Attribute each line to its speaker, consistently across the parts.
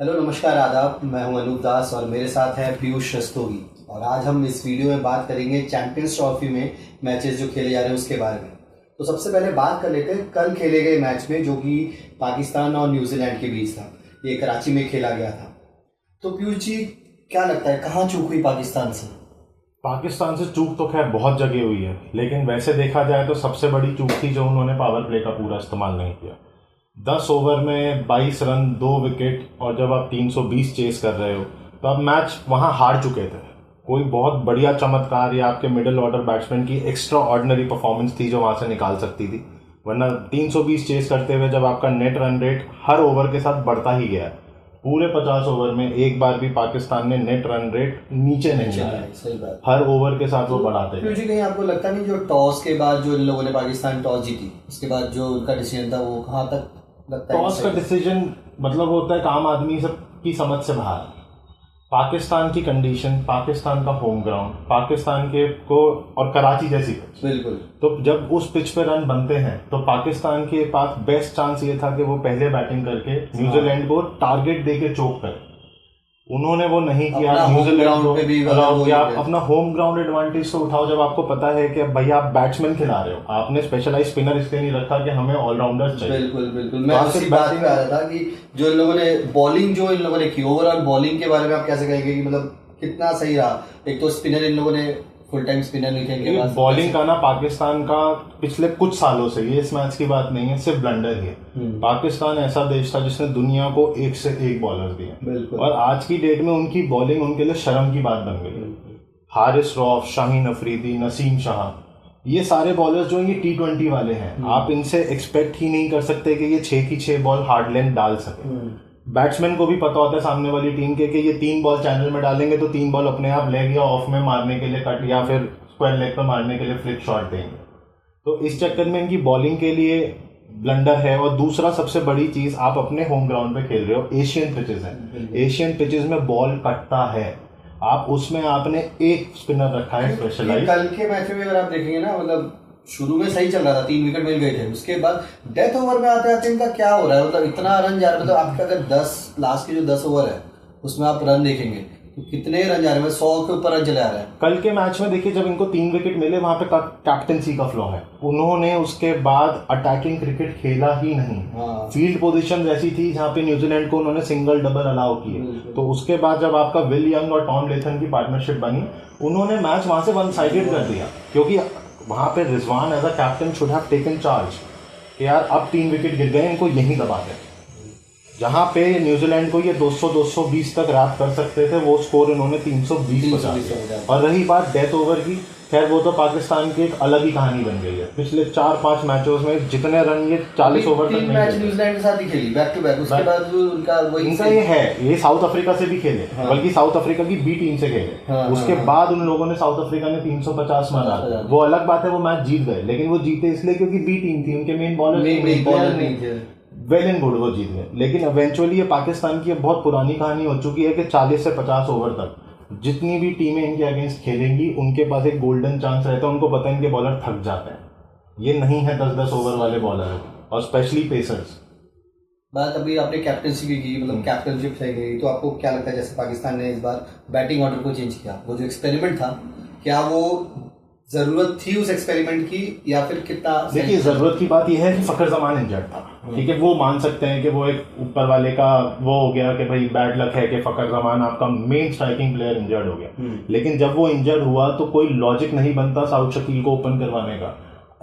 Speaker 1: Hello नमस्कार आदाब। मैं हूं अनूप दास और मेरे साथ है पीयूष रस्तोगी। और आज हम इस वीडियो में बात करेंगे चैंपियंस ट्रॉफी में मैचेस जो खेले जा रहे हैं उसके बारे में। तो सबसे पहले बात कर लेते हैं कल खेले गए मैच में, जो कि पाकिस्तान और न्यूजीलैंड के बीच था। ये कराची में खेला गया था। तो पीयूष जी, क्या लगता है कहाँ चूक हुई पाकिस्तान से?
Speaker 2: पाकिस्तान से चूक तो खैर बहुत जगह हुई है, लेकिन वैसे देखा जाए तो सबसे बड़ी चूक थी जो उन्होंने पावर प्ले का पूरा इस्तेमाल नहीं किया। 10 ओवर में 22 रन, 2 विकेट, और जब आप 320 चेस कर रहे हो तो आप मैच वहां हार चुके थे। कोई बहुत बढ़िया चमत्कार या आपके मिडिल ऑर्डर बैट्समैन की एक्स्ट्रा ऑर्डिनरी परफॉर्मेंस थी जो वहां से निकाल सकती थी, वरना 320 चेस करते हुए जब आपका नेट रन रेट हर ओवर के साथ बढ़ता ही गया, पूरे 50 ओवर में एक बार भी पाकिस्तान ने नेट रन रेट नीचे नहीं आया।
Speaker 1: सही बात।
Speaker 2: हर ओवर के साथ वो बढ़ाते
Speaker 1: पीयूष जी, कहीं आपको लगता नहीं जो टॉस के बाद जो इन लोगों ने पाकिस्तान टॉस जीती, उसके बाद जो उनका डिसीजन था वो कहाँ तक लगता है?
Speaker 2: टॉस का डिसीजन मतलब होता है आम आदमी सब की समझ से बाहर। पाकिस्तान की कंडीशन, पाकिस्तान का होम ग्राउंड, पाकिस्तान के को और कराची जैसी पिच,
Speaker 1: बिल्कुल।
Speaker 2: तो जब उस पिच पे रन बनते हैं तो पाकिस्तान के पास बेस्ट चांस ये था कि वो पहले बैटिंग करके न्यूजीलैंड को टारगेट देके चोक करे। उन्होंने वो नहीं किया। न्यूजीलैंड को अलाउ किया। आप अपना होम ग्राउंड एडवांटेज तो उठाओ जब आपको पता है कि भैया आप बैट्समैन खिला रहे हो। आपने स्पेशलाइज स्पिनर इसलिए नहीं रखा कि हमें ऑलराउंडर चाहिए।
Speaker 1: बिल्कुल बिल्कुल। मैं उसी बात पे आ रहा था कि जो इन लोगों ने बॉलिंग जो इन लोगों ने की, ओवरऑल बॉलिंग के बारे में आप कैसे कहेंगे कि मतलब कितना सही रहा? एक तो स्पिनर इन लोगों ने फुल टाइम स्पिनर नहीं खेलेंगे।
Speaker 2: बॉलिंग का ना पाकिस्तान का पिछले कुछ सालों से, ये इस मैच की बात नहीं है, सिर्फ ब्लंडर ही है। पाकिस्तान ऐसा देश था जिसने दुनिया को एक से एक बॉलर दिए, और आज की डेट में उनकी बॉलिंग उनके लिए शर्म की बात बन गई। हारिस रऊफ, शाहीन अफरीदी, नसीम शाह, ये सारे बॉलर्स जो ये T20 वाले हैं, आप इनसे एक्सपेक्ट ही नहीं कर सकते कि ये 6 की 6 बॉल हार्ड लेंथ डाल सके। बैट्समैन को भी पता होता है सामने वाली टीम के कि ये 3 बॉल चैनल में डालेंगे तो 3 बॉल अपने आप लेग या ऑफ में मारने के लिए कट या फिर स्क्वायर लेग पर मारने के लिए फ्लिक शॉट देंगे। तो इस चक्कर में इनकी बॉलिंग के लिए ब्लंडर है। और दूसरा सबसे बड़ी चीज, आप अपने होम ग्राउंड पे खेल रहे हो, एशियन पिचेस हैं। एशियन पिचेस में बॉल कटता है। आप उसमें आपने एक स्पिनर रखा है स्पेशलाइज।
Speaker 1: कल के मैच में अगर आप देखेंगे ना, मतलब शुरू में सही चल रहा था, 3 विकेट मिल गए थे। उसके बाद डेथ ओवर में आते आते इनका क्या हो रहा है? मतलब इतना रन जा रहा है। मतलब आपका अगर 10 लास्ट के जो 10 ओवर है उसमें आप रन देखेंगे तो कितने रन जा रहे हैं? 100 के ऊपर रन चले आ रहे हैं।
Speaker 2: कल के मैच में देखिए, जब इनको 3 विकेट मिले वहां पे कैप्टनसी का फ्लॉ है। उन्होंने उसके बाद अटैकिंग क्रिकेट खेला ही नहीं। फील्ड पोजीशन ऐसी थी जहां पे न्यूजीलैंड को उन्होंने सिंगल डबल अलाउ किए। तो उसके बाद जब आपका विल यंग और टॉम लेथन की पार्टनरशिप बनी, उन्होंने मैच वहां से वन साइडेड कर दिया, क्योंकि वहां पे Rizwan as a captain should have taken charge कि यार अब 3 विकेट गिर गए, इनको यहीं दबा दें। जहां पे न्यूजीलैंड को ये 200-220 तक रैप कर सकते थे, वो स्कोर इन्होंने 320 बचा दिया। और रही बात डेथ ओवर की, खैर वो तो पाकिस्तान की एक अलग ही कहानी बन गई है। पिछले 4-5 मैचों में जितने रन ये 40 ओवर तक नहीं
Speaker 1: मैच न्यूजीलैंड के साथ ही खेली बैक टू बैक। उसके बाद उनका
Speaker 2: ये है, ये साउथ अफ्रीका से भी खेले, बल्कि साउथ अफ्रीका की बी टीम से खेले। उसके बाद उन लोगों ने, साउथ अफ्रीका ने 350 मारा। वो अलग बात है, वो मैच जीत गए, लेकिन वो जीते इसलिए क्योंकि बी टीम थी, उनके मेन बॉलर नहीं थे। वेल एंड गुड, वो जीत गए। लेकिन इवेंचुअली ये पाकिस्तान की बहुत पुरानी कहानी हो चुकी है कि 40 से 50 ओवर तक जितनी भी टीमें इनके अगेंस्ट खेलेंगी, उनके पास एक गोल्डन चांस रहता है। उनको पता है इनके बॉलर थक जाते हैं। ये नहीं है 10-10 ओवर वाले बॉलर, और स्पेशली पेसर्स।
Speaker 1: बात अभी आपने कैप्टनसी की, मतलब कैप्टनशिप सही गई, तो आपको क्या लगता है जैसे पाकिस्तान ने इस बार बैटिंग ऑर्डर को चेंज किया, वो जो एक्सपेरिमेंट था, क्या वो जरूरत थी उस एक्सपेरिमेंट की या फिर कितना?
Speaker 2: देखिए, जरूरत की बात यह है कि फकर जमान इंजर्ड था, ठीक है। वो मान सकते हैं कि वो एक ऊपर वाले का वो हो गया कि भाई बैड लक है कि फकर जमान आपका मेन स्ट्राइकिंग प्लेयर इंजर्ड हो गया। लेकिन जब वो इंजर्ड हुआ तो कोई लॉजिक नहीं बनता साउथ शकील को ओपन करवाने का।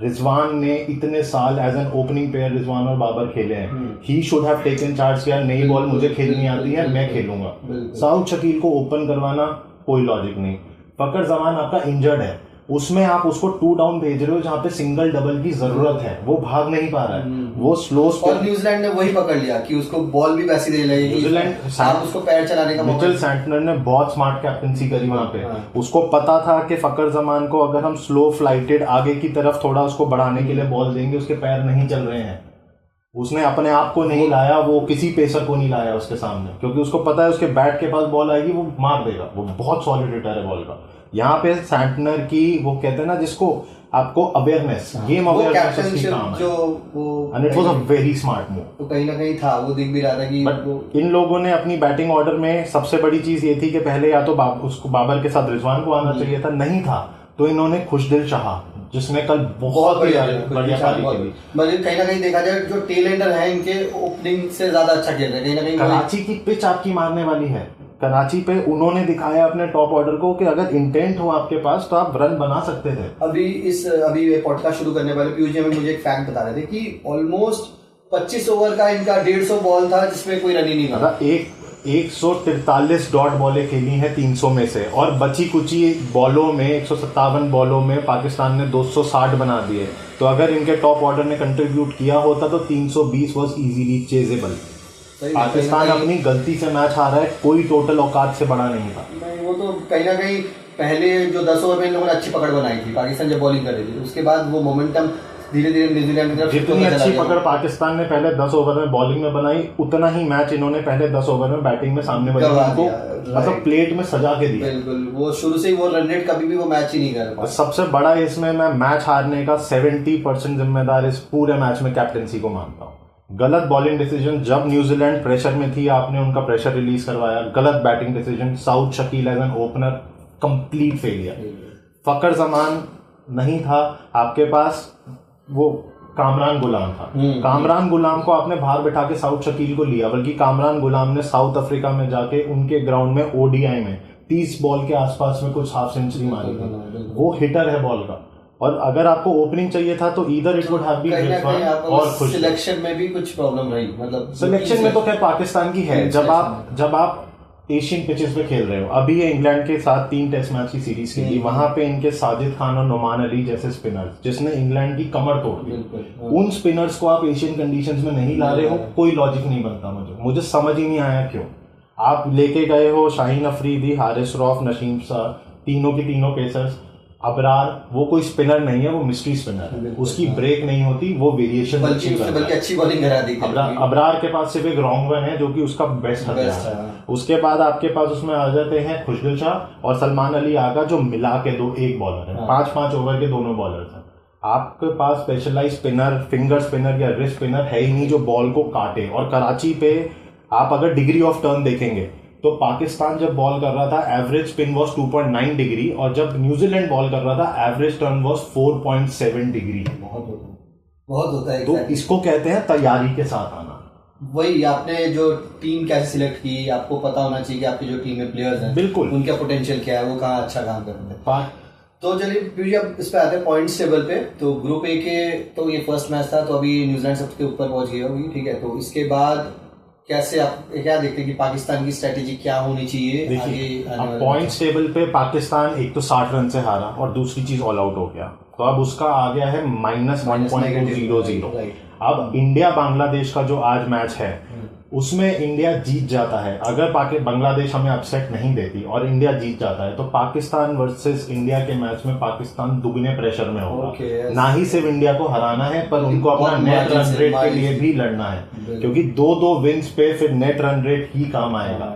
Speaker 2: रिजवान ने इतने साल as an opening player Rizwan और बाबर खेले हैं। He should have taken charge किया, नई बॉल मुझे खेलनी आती है, मैं खेलूंगा। साउथ शकील को ओपन करवाना कोई लॉजिक नहीं। फकर जमान आपका इंजर्ड है, उसमें आप उसको 2 डाउन भेज रहे हो जहां पे सिंगल डबल की जरूरत है, वो भाग नहीं पा रहा है, वो स्लो स्पिन।
Speaker 1: और न्यूजीलैंड ने वही पकड़ लिया कि उसको बॉल भी वैसी दे रही है, न्यूजीलैंड आप उसको पैर चलाने का।
Speaker 2: मिचेल सैंटनर ने बहुत स्मार्ट कैप्टनसी करी वहां पे। उसको पता था कि फकर जमान को अगर हम स्लो फ्लाइटेड आगे की तरफ थोड़ा उसको बढ़ाने के लिए बॉल देंगे, उसके पैर नहीं चल रहे हैं। उसने अपने आप को नहीं लाया, वो किसी पेसर को नहीं लाया उसके सामने, क्योंकि उसको पता है उसके बैट के पास बॉल आएगी वो मार देगा। वो बहुत सॉलिड हिटर है बॉल का। यहाँ पे सैंटनर की, वो कहते हैं ना जिसको आपको अवेयरनेस, गेम अवेयरनेस उसकी काम है, and it was a very smart move.
Speaker 1: तो कहीं ना कहीं था, वो दिख भी रहा था कि
Speaker 2: बट इन लोगों ने अपनी बैटिंग ऑर्डर में सबसे बड़ी चीज ये थी कि पहले या तो उसको बाबर के साथ रिजवान को आना चाहिए था, नहीं था तो इन्होंने खुशदिल शाह, जिसने कल बहुत बढ़िया पारी खेली,
Speaker 1: मतलब कहीं ना कहीं देखा जाए जो टेल एंडर है इनके ओपनिंग से ज्यादा अच्छा खेल रहे हैं। कहीं ना कहीं
Speaker 2: कराची की पिच आपकी मारने वाली है, कराची पे उन्होंने दिखाया अपने टॉप ऑर्डर को कि अगर इंटेंट हो आपके पास तो आप रन बना सकते थे।
Speaker 1: अभी पॉडकास्ट शुरू करने वाले पीयूष जी हमें मुझे एक फैक्ट बता रहे थे कि ऑलमोस्ट 25 ओवर का इनका 150 बॉल था जिसमें कोई रन ही नहीं था।
Speaker 2: 143 डॉट बॉलें खेली हैं 300 में से, और बची कुची बॉलों में 157 बॉलों में पाकिस्तान ने 260 बना दिए। तो अगर इनके टॉप ऑर्डर ने कंट्रीब्यूट किया होता तो 320 वाज इजीली चेजेबल। पाकिस्तान अपनी गलती से मैच हारा है, कोई टोटल औकात से बड़ा नहीं था।
Speaker 1: वो तो कहीं ना कहीं पहले जो 10 ओवर में इन लोगों ने अच्छी पकड़ बनाई थी पाकिस्तान जब बॉलिंग कर रही थी, उसके बाद वो मोमेंटम धीरे धीरे न्यूजीलैंड की तरफ
Speaker 2: जितनी अच्छी पकड़ पाकिस्तान ने पहले 10 ओवर में बॉलिंग में बनाई, उतना ही मैच इन्होंने पहले 10 ओवर में बैटिंग में सामने वाले को मतलब प्लेट में सजा के दिया।
Speaker 1: बिल्कुल, वो शुरू से ही वो रन रेट कभी भी वो मैच ही नहीं कर पाया।
Speaker 2: सबसे बड़ा इसमें मैं मैच हारने का 70% जिम्मेदार इस पूरे मैच में कैप्टेंसी को मानता हूँ। गलत बॉलिंग डिसीजन, जब न्यूजीलैंड प्रेशर में थी आपने उनका प्रेशर रिलीज करवाया। गलत batting decision, Saud Shakeel as an opener complete failure. Fakhar Zaman नहीं था आपके पास, वो कामरान गुलाम था। कामरान गुलाम को आपने बाहर बिठा के साउथ शकील को लिया, बल्कि कामरान गुलाम ने साउथ अफ्रीका में जाके उनके ग्राउंड में ओडीआई में 30 बॉल के आसपास में कुछ हाफ सेंचुरी मारी थी। वो हिटर है बॉल का, और अगर आपको ओपनिंग चाहिए था तो इधर it would have been Rizwan और खुश।
Speaker 1: सिलेक्शन में भी कुछ प्रॉब्लम रही, मतलब
Speaker 2: सिलेक्शन में तो क्या पाकिस्तान की है। जब आप एशियन पिचेस पे खेल रहे हो, अभी ये इंग्लैंड के साथ 3 टेस्ट मैच की सीरीज खेली, वहां पे इनके साजिद खान और नुमान अली जैसे स्पिनर्स जिसने इंग्लैंड की कमर तोड़ दी, उन स्पिनर्स को आप एशियन कंडीशंस में नहीं ला रहे हो, कोई लॉजिक नहीं बनता। मुझे समझ ही नहीं आया क्यों आप लेके गए हो शाहीन अफरीदी, हारिस रौफ, नसीम शाह, तीनों के तीनों पेसर्स। अबरार वो कोई स्पिनर नहीं है, वो मिस्ट्री स्पिनर है, उसकी ब्रेक नहीं होती, वो वेरिएशन
Speaker 1: बल्कि अच्छी बॉलिंग करा दी।
Speaker 2: अबरार के पास सिर्फ एक रॉन्ग वन है जो कि उसका बेस्ट हथियार है। उसके बाद आपके पास उसमें आ जाते हैं खुशदिल शाह और सलमान अली आगा, जो मिला के एक बॉलर है। 5-5 ओवर के दोनों बॉलर हैं। आपके पास स्पेशलाइज स्पिनर, फिंगर स्पिनर या रिस्ट स्पिनर है ही नहीं जो बॉल को काटे। और कराची पे आप अगर डिग्री ऑफ टर्न देखेंगे तो पाकिस्तान जब बॉल कर रहा था एवरेज स्पिन वाज 2.9 डिग्री, और जब न्यूजीलैंड बॉल कर रहा था एवरेज टर्न वाज 4.7 डिग्री।
Speaker 1: बहुत होता है।
Speaker 2: तो इसको कहते हैं तैयारी के साथ आना।
Speaker 1: वही आपने जो टीम कैसे सिलेक्ट की, आपको पता होना चाहिए कि आपकी जो टीम में प्लेयर्स हैं
Speaker 2: बिल्कुल
Speaker 1: उनका पोटेंशियल क्या है, वो कहाँ अच्छा काम करते हैं। तो चलिए अब इस पे आते हैं पॉइंट्स टेबल पे। तो ग्रुप ए के तो ये फर्स्ट मैच था, तो अभी न्यूजीलैंड सबके ऊपर पहुंच गई होगी, ठीक है। तो इसके बाद कैसे आप क्या देखते हैं कि पाकिस्तान की स्ट्रेटेजी क्या होनी चाहिए?
Speaker 2: देखिए अब पॉइंट्स टेबल पे पाकिस्तान एक तो 60 रन से हारा और दूसरी चीज ऑल आउट हो गया, तो अब उसका आ गया है -1.200। अब इंडिया बांग्लादेश का जो आज मैच है उसमें इंडिया जीत जाता है। अगर बांग्लादेश हमें अपसेट नहीं देती और इंडिया जीत जाता है तो पाकिस्तान वर्सेस इंडिया के मैच में पाकिस्तान दुगने प्रेशर में होगा। ना ही सिर्फ इंडिया को हराना है पर उनको अपना नेट रन रेट के लिए भी लड़ना है, क्योंकि 2-2 विन्स पे फिर नेट रन रेट ही काम आएगा।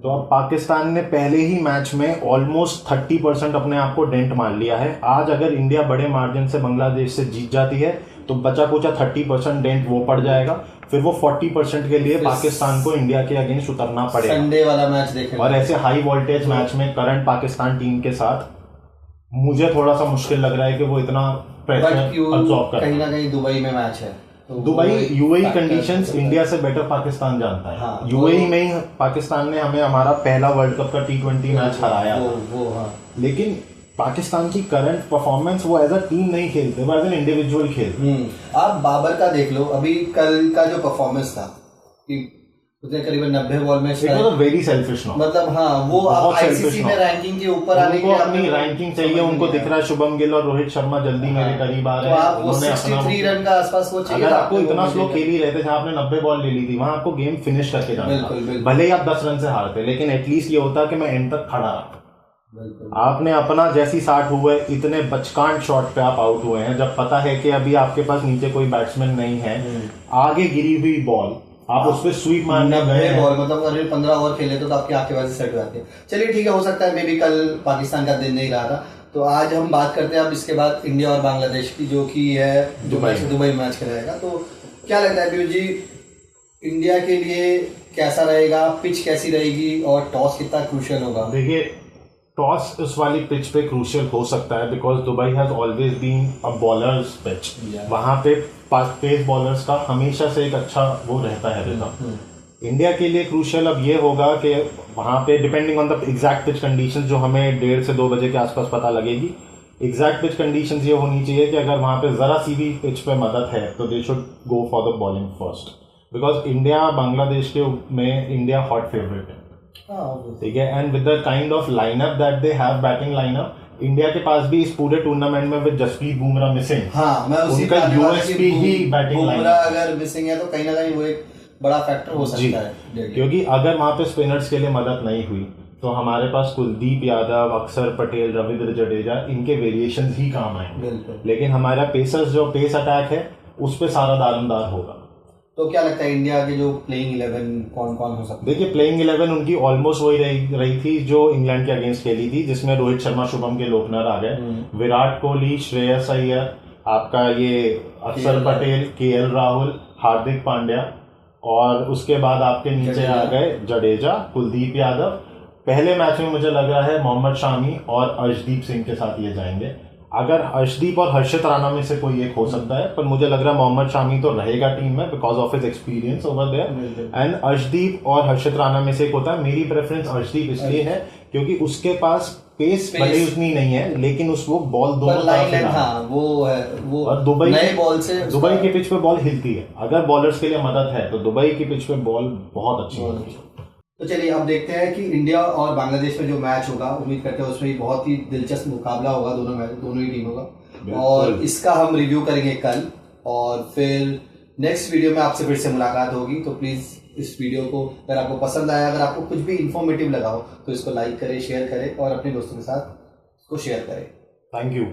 Speaker 2: तो अब पाकिस्तान ने पहले ही मैच में ऑलमोस्ट 30% अपने आप को डेंट मार लिया है। आज अगर इंडिया बड़े मार्जिन से बांग्लादेश से जीत जाती है तो बचा कुचा 30% डेंट वो पड़ जाएगा, फिर वो 40% के लिए पाकिस्तान को इंडिया के अगेंस्ट उतरना पड़ेगा।
Speaker 1: संडे वाला मैच देखें,
Speaker 2: और ऐसे हाई वोल्टेज मैच में करंट पाकिस्तान टीम के साथ मुझे थोड़ा सा मुश्किल लग रहा है कि वो इतना प्रेशर अब्सॉर्ब कर।
Speaker 1: कहीं ना कहीं दुबई में मैच है, तो
Speaker 2: दुबई यूएई कंडीशंस इंडिया से बेटर पाकिस्तान जानता है। हाँ, यूएई में ही पाकिस्तान ने हमें हमारा पहला वर्ल्ड कप का T20 मैच हराया था। लेकिन पाकिस्तान की करंट परफॉर्मेंस वो एज अ टीम नहीं खेलते, वो एज एन इंडिविजुअल खेलते।
Speaker 1: आप बाबर का देख लो, अभी कल का जो परफॉर्मेंस था कि उसने करीबन 90 बॉल में
Speaker 2: वेरी सेल्फिश नो,
Speaker 1: मतलब हाँ वो आईसीसी में रैंकिंग के ऊपर आने के लिए
Speaker 2: अपनी रैंकिंग चाहिए। उनको दिख रहा है शुभम गिल और रोहित शर्मा जल्दी मेरे करीब आ रहे हैं,
Speaker 1: उन्होंने 63 रन का आसपास वो चाहिए।
Speaker 2: अगर आपको इतना स्लो खेल ही रहे थे जहाँ आपने 90 बॉल ले ली थी, वहां आपको गेम फिनिश करके जाना था। भले ही आप 10 रन से हारते, लेकिन एटलीस्ट ये होता कि मैं एंड तक खड़ा रहा। आपने अपना जैसी 60 हुए इतने बचकांड शॉट पे आप आउट हुए हैं, जब पता है कि अभी आपके पास नीचे कोई बैट्समैन नहीं है, आगे गिरी हुई बॉल आप उस पर स्वीप मारने गए
Speaker 1: बॉल, मतलब अगर 15 ओवर खेले तो आपके आके वैसे सेट हो जाते हैं। चलिए ठीक है, हो सकता है मे बी कल पाकिस्तान का दिन नहीं रहा था, तो आज हम बात करते हैं अब इसके बाद इंडिया और बांग्लादेश की, जो कि है दुबई मैच खेलेगा। तो क्या लगता है पीयूष जी, इंडिया के लिए कैसा रहेगा, पिच कैसी रहेगी और टॉस कितना क्रूशियल होगा?
Speaker 2: देखिए, टॉस उस वाली पिच पे क्रूशियल हो सकता है because Dubai has always been a bowler's pitch. वहां पे पेस बॉलर्स का हमेशा से एक अच्छा वो रहता है रिदम। इंडिया के लिए क्रूशियल अब ये होगा कि वहां पे depending on the exact pitch conditions, जो हमें 1:30 से 2 बजे के आसपास पता लगेगी, एग्जैक्ट पिच कंडीशंस ये होनी चाहिए कि अगर वहां पे जरा सी भी पिच पे मदद है तो they should go for the bowling first, because India Bangladesh के में इंडिया हॉट फेवरेट है, ठीक है। And with the kind of lineup that they have, batting lineup, India के पास भी इस पूरे टूर्नामेंट में विद जसप्रीत बुमराह मिसिंग,
Speaker 1: मैं
Speaker 2: उनका यूएसपी ही बैटिंग
Speaker 1: बुमराह अगर मिसिंग है तो कहीं ना कहीं वो एक बड़ा फैक्टर हो सकता है,
Speaker 2: क्योंकि अगर वहां पे स्पिनर्स के लिए मदद नहीं हुई तो हमारे पास कुलदीप यादव, अक्षर पटेल, रविंद्र जडेजा, इनके वेरिएशंस ही काम आएंगे, लेकिन हमारा पेसर्स जो पेस अटैक है उस पे सारा दारोमदार होगा।
Speaker 1: तो क्या लगता है इंडिया के जो प्लेइंग 11 कौन कौन हो सकते हैं?
Speaker 2: देखिए, प्लेइंग 11 उनकी ऑलमोस्ट वही रही थी जो इंग्लैंड के अगेंस्ट खेली थी, जिसमें रोहित शर्मा, शुभम गिल ओपनर आ गए, विराट कोहली, श्रेयस अय्यर, आपका ये अक्षर पटेल, केएल राहुल, हार्दिक पांड्या, और उसके बाद आपके नीचे आ गए जडेजा, कुलदीप यादव। पहले मैच में मुझे लग रहा है मोहम्मद शामी और अर्शदीप सिंह के साथ ये जाएंगे। अगर अर्शदीप और हर्षित राणा में से कोई एक हो सकता है, पर मुझे लग रहा है मोहम्मद शामी तो रहेगा टीम में because of his experience over there, and Arshdeep और हर्षित राणा में से एक होता है। मेरी प्रेफरेंस अर्शदीप इसलिए है क्योंकि उसके पास पेस भले उतनी नहीं है, लेकिन वो बॉल दोनों तरफ से
Speaker 1: वो है, वो
Speaker 2: और दुबई
Speaker 1: नए बॉल से
Speaker 2: दुबई की पिच पे बॉल हिलती है। अगर बॉलर्स के लिए मदद है तो दुबई की पिच पे बॉल बहुत अच्छी होगी।
Speaker 1: तो चलिए अब देखते हैं कि इंडिया और बांग्लादेश में जो मैच होगा, उम्मीद करते हैं उसमें बहुत ही दिलचस्प मुकाबला होगा दोनों ही टीमों का, और इसका हम रिव्यू करेंगे कल, और फिर नेक्स्ट वीडियो में आपसे फिर से मुलाकात होगी। तो प्लीज़ इस वीडियो को अगर आपको पसंद आया, अगर आपको कुछ भी इन्फॉर्मेटिव लगा हो तो इसको लाइक करें, शेयर करें और अपने दोस्तों के साथ इसको शेयर करें।
Speaker 2: Thank you.